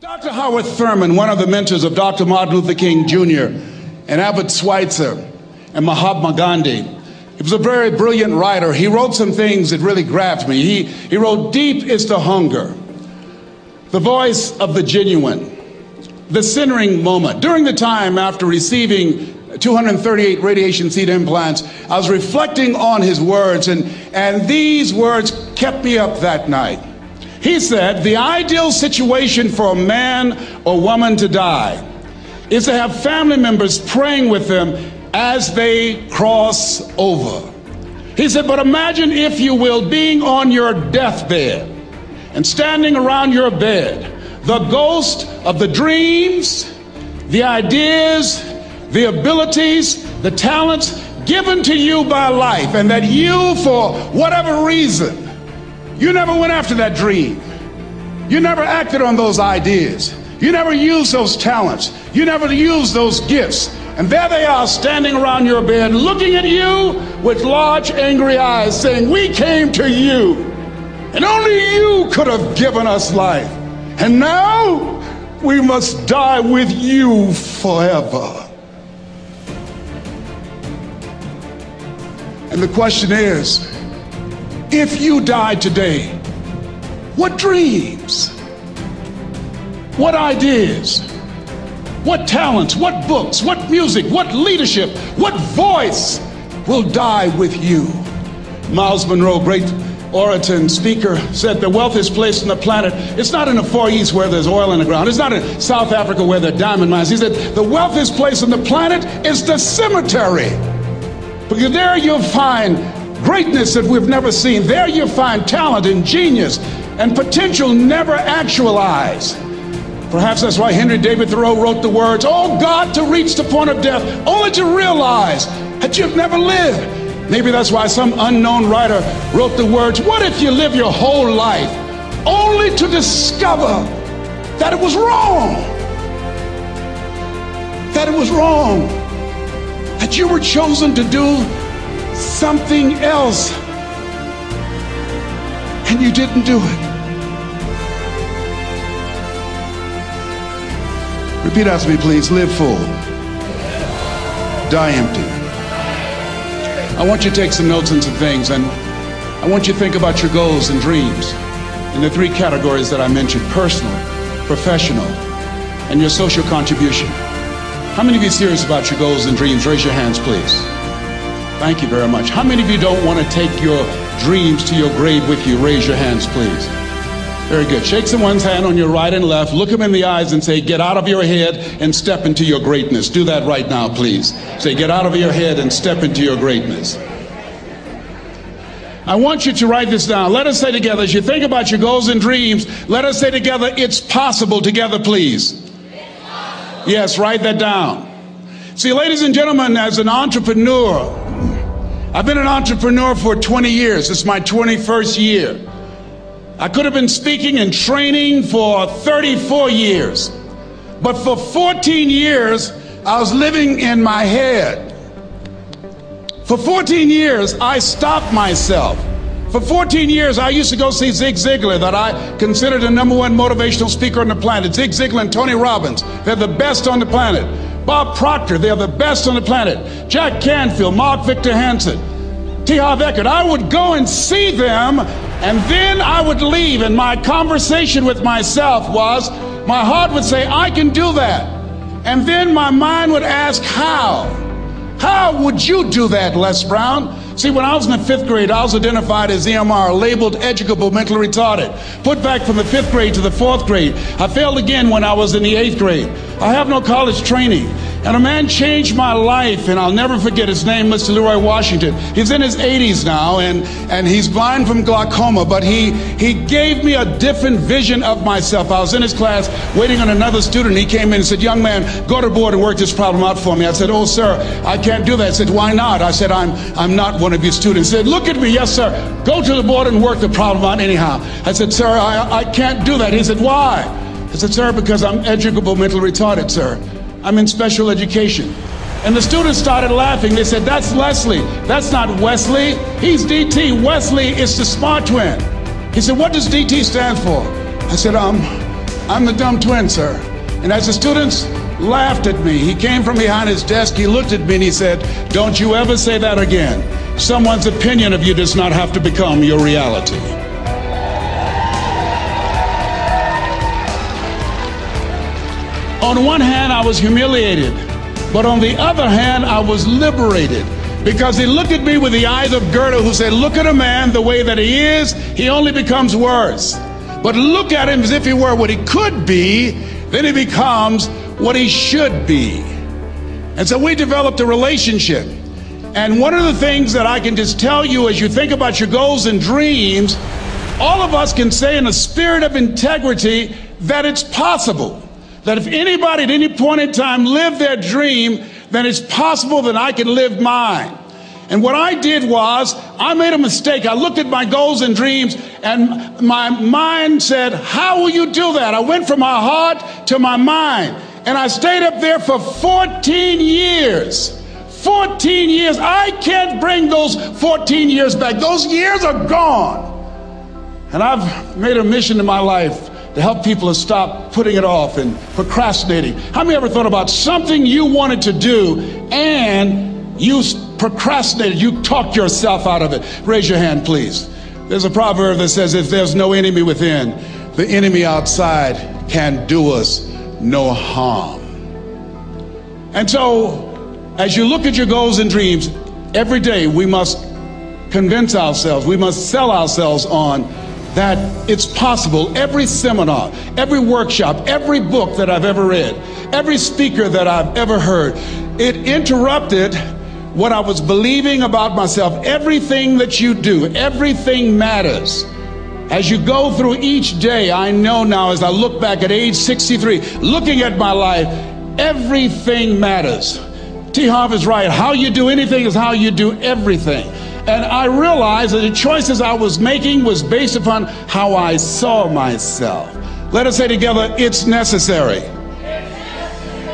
Dr. Howard Thurman, one of the mentors of Dr. Martin Luther King Jr. and Albert Schweitzer and Mahatma Gandhi, he was a very brilliant writer. He wrote some things that really grabbed me. He wrote, "Deep is the hunger, the voice of the genuine, the centering moment." During the time after receiving 238 radiation seed implants, I was reflecting on his words, and these words kept me up that night. He said, the ideal situation for a man or woman to die is to have family members praying with them as they cross over. He said, but imagine, if you will, being on your deathbed and standing around your bed, the ghost of the dreams, the ideas, the abilities, the talents given to you by life, and that you, for whatever reason, you never went after that dream. You never acted on those ideas. You never used those talents. You never used those gifts. And there they are standing around your bed looking at you with large angry eyes saying, we came to you and only you could have given us life. And now we must die with you forever. And the question is, if you died today, what dreams, what ideas, what talents, what books, what music, what leadership, what voice will die with you? Miles Monroe, great orator and speaker, said the wealthiest place on the planet, it's not in the Far East where there's oil in the ground. It's not in South Africa where there are diamond mines. He said the wealthiest place on the planet is the cemetery. Because there you'll find greatness that we've never seen. There you'll find talent and genius and potential never actualized. Perhaps that's why Henry David Thoreau wrote the words, oh God, to reach the point of death, only to realize that you've never lived. Maybe that's why some unknown writer wrote the words, what if you live your whole life only to discover that it was wrong? That it was wrong. That you were chosen to do something else and you didn't do it. Repeat after me, please. Live full. Die empty. I want you to take some notes and some things, and I want you to think about your goals and dreams in the three categories that I mentioned: personal, professional, and your social contribution. How many of you are serious about your goals and dreams? Raise your hands, please. Thank you very much. How many of you don't want to take your dreams to your grave with you? Raise your hands, please. Very good. Shake someone's hand on your right and left. Look them in the eyes and say, get out of your head and step into your greatness. Do that right now, please. Say, get out of your head and step into your greatness. I want you to write this down. Let us say together, as you think about your goals and dreams, let us say together, it's possible. Together, please. Yes, write that down. See, ladies and gentlemen, as an entrepreneur, I've been an entrepreneur for 20 years. It's my 21st year. I could have been speaking and training for 34 years. But for 14 years, I was living in my head. For 14 years, I stopped myself. For 14 years, I used to go see Zig Ziglar, that I considered the #1 motivational speaker on the planet. Zig Ziglar and Tony Robbins, they're the best on the planet. Bob Proctor, they're the best on the planet. Jack Canfield, Mark Victor Hansen, T. Harv Eker. I would go and see them, and then I would leave, and my conversation with myself was, my heart would say, I can do that. And then my mind would ask, how? How would you do that, Les Brown? See, when I was in the 5th grade, I was identified as EMR, labeled educable mentally retarded. Put back from the 5th grade to the 4th grade. I failed again when I was in the 8th grade. I have no college training. And a man changed my life, and I'll never forget his name, Mr. Leroy Washington. He's in his 80s now, and he's blind from glaucoma, but he gave me a different vision of myself. I was in his class waiting on another student. He came in and said, young man, go to the board and work this problem out for me. I said, oh, sir, I can't do that. I said, why not? I said, I'm not one of your students. He said, look at me. Yes, sir. Go to the board and work the problem out anyhow. I said, sir, I can't do that. He said, why? I said, sir, because I'm educable mentally retarded, sir. I'm in special education. And the students started laughing. They said, that's Leslie. That's not Wesley. He's DT. Wesley is the smart twin. He said, what does DT stand for? I said, I'm the dumb twin, sir. And as the students laughed at me, he came from behind his desk, he looked at me and he said, don't you ever say that again. Someone's opinion of you does not have to become your reality. On one hand, I was humiliated, but on the other hand, I was liberated, because he looked at me with the eyes of Goethe, who said, look at a man the way that he is, he only becomes worse. But look at him as if he were what he could be, then he becomes what he should be. And so we developed a relationship. And one of the things that I can just tell you as you think about your goals and dreams, all of us can say in a spirit of integrity that it's possible. That if anybody at any point in time lived their dream, then it's possible that I can live mine. And what I did was, I made a mistake. I looked at my goals and dreams, and my mind said, how will you do that? I went from my heart to my mind, and I stayed up there for 14 years. 14 years. I can't bring those 14 years back. Those years are gone. And I've made a mission in my life to help people to stop putting it off and procrastinating. How many ever thought about something you wanted to do and you procrastinated, you talked yourself out of it? Raise your hand, please. There's a proverb that says, if there's no enemy within, the enemy outside can do us no harm. And so, as you look at your goals and dreams, every day we must convince ourselves, we must sell ourselves on that it's possible. Every seminar, every workshop, every book that I've ever read, every speaker that I've ever heard, it interrupted what I was believing about myself. Everything that you do, everything matters. As you go through each day, I know now as I look back at age 63, looking at my life, everything matters. T. Harv is right. How you do anything is how you do everything. And I realized that the choices I was making was based upon how I saw myself. Let us say together, it's necessary.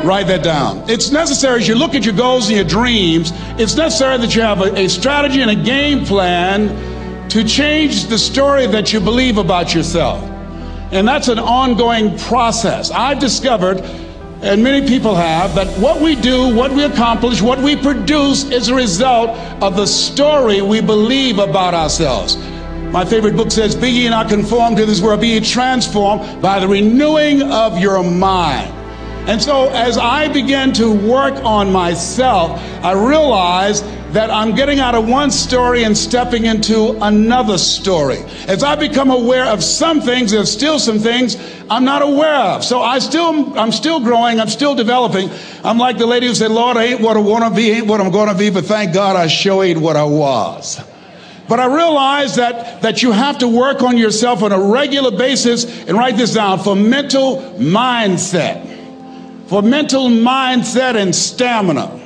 Write that down. It's necessary as you look at your goals and your dreams, it's necessary that you have a strategy and a game plan to change the story that you believe about yourself. And that's an ongoing process. I've discovered, and many people have, that what we do, what we accomplish, what we produce is a result of the story we believe about ourselves. My favorite book says, be ye not conformed to this world, be ye transformed by the renewing of your mind. And so as I began to work on myself, I realized that I'm getting out of one story and stepping into another story. As I become aware of some things, there's still some things I'm not aware of. So I'm still growing, I'm still developing. I'm like the lady who said, Lord, I ain't what I want to be, ain't what I'm going to be, but thank God I sure ain't what I was. But I realized that you have to work on yourself on a regular basis, and write this down, for mental mindset. For mental mindset and stamina.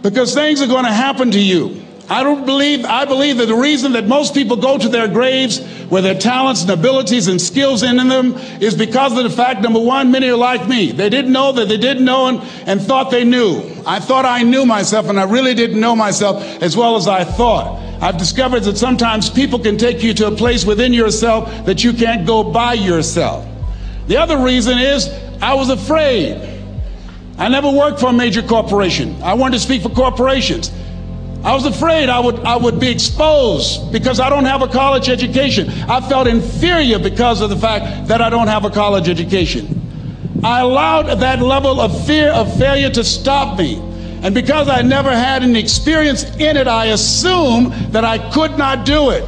Because things are going to happen to you. I believe that the reason that most people go to their graves with their talents and abilities and skills in them is because of the fact, number one, many are like me. They didn't know that they didn't know and thought they knew. I thought I knew myself, and I really didn't know myself as well as I thought. I've discovered that sometimes people can take you to a place within yourself that you can't go by yourself. The other reason is I was afraid. I never worked for a major corporation. I wanted to speak for corporations. I was afraid I would be exposed because I don't have a college education. I felt inferior because of the fact that I don't have a college education. I allowed that level of fear of failure to stop me. And because I never had any experience in it, I assumed that I could not do it.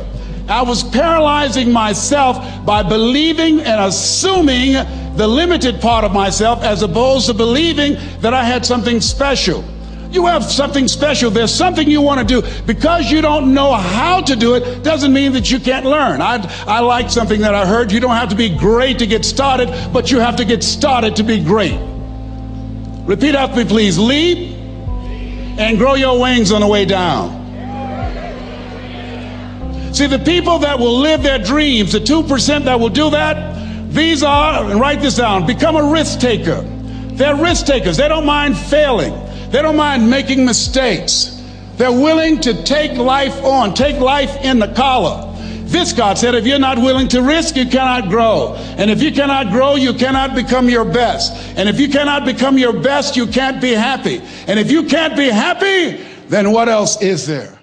I was paralyzing myself by believing and assuming the limited part of myself as opposed to believing that I had something special. You have something special. There's something you want to do. Because you don't know how to do it doesn't mean that you can't learn. I like something that I heard. You don't have to be great to get started, but you have to get started to be great. Repeat after me, please. Leap and grow your wings on the way down. See, the people that will live their dreams, the 2% that will do that, these are, and write this down, become a risk taker. They're risk takers. They don't mind failing. They don't mind making mistakes. They're willing to take life on, take life in the collar. This God said, if you're not willing to risk, you cannot grow. And if you cannot grow, you cannot become your best. And if you cannot become your best, you can't be happy. And if you can't be happy, then what else is there?